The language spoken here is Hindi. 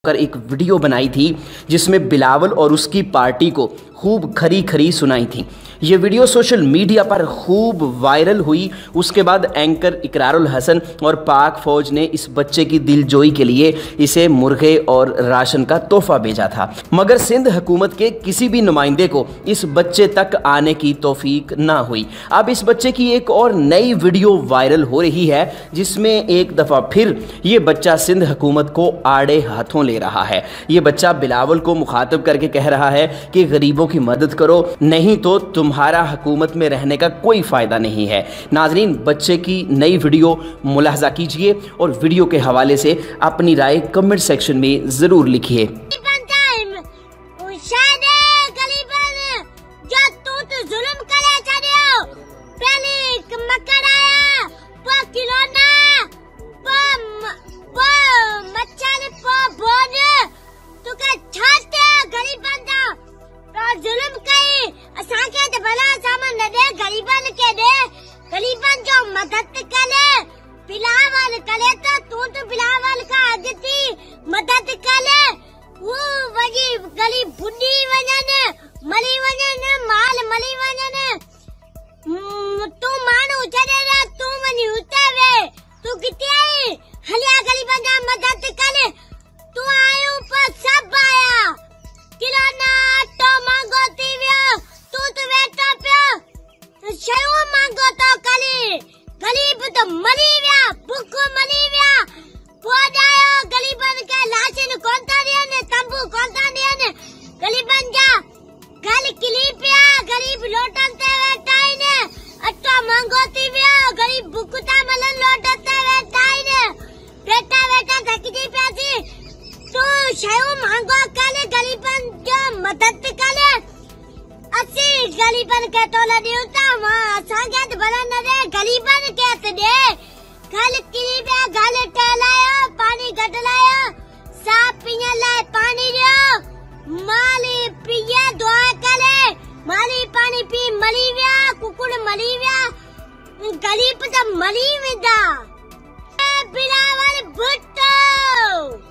कर एक वीडियो बनाई थी जिसमें बिलावल और उसकी पार्टी को खूब खरी खरी सुनाई थी। ये वीडियो सोशल मीडिया पर खूब वायरल हुई। उसके बाद एंकर इकरारुल हसन और पाक फौज ने इस बच्चे की दिलजोई के लिए इसे मुर्गे और राशन का तोहफा भेजा था, मगर सिंध हुकूमत के किसी भी नुमाइंदे को इस बच्चे तक आने की तौफीक ना हुई। अब इस बच्चे की एक और नई वीडियो वायरल हो रही है जिसमें एक दफ़ा फिर ये बच्चा सिंध हुकूमत को आड़े हाथों ले रहा है। ये बच्चा बिलावल को मुखातब करके कह रहा है कि गरीबों की मदद करो, नहीं तो तुम्हारा हुकूमत में रहने का कोई फ़ायदा नहीं है। नाजरीन, बच्चे की नई वीडियो मुलाहजा कीजिए और वीडियो के हवाले से अपनी राय कमेंट सेक्शन में ज़रूर लिखिए। गरीबन जो मदद करे बिलावल करे तो तू बिलावल का आदती मदद करे वो वही गरीब बुढ़ी वजने मली वजने माल मली वजने तू मानो चले तू मनी उतारे तू कितने हलिया गरीबन का मदद करे तू आयो पर सब आया किराना तो मांगो तीव्या तू तो बेटा पे शयो मांगो तो कली गरीब तो मरी गया भूख मरी गया पोदायो गरीबन के लाशन कोंता ने तंबू कोंता ने गरीबन जा गल क्लिपिया गरीब लोटनते बैठाई ने अट्टा मांगोती व्या गरीब भूखता मलन लोटनते बैठाई ने बेटा बेटा थकती प्यासी तू शयो मांगो कले गरीबन जो मदद कले अच्छी गरीबन के तोला देवता वहाँ संगत बलन दे गरीबन के दे गल क्लिपिया गल टहलायो पानी गडलायो साफ पिया लाए पानी दियो माली पिया दुआ करे माली पानी पी मली व्या कुकुड़ मली व्या गरीब तो मली विदा बिलावल भुट्टो।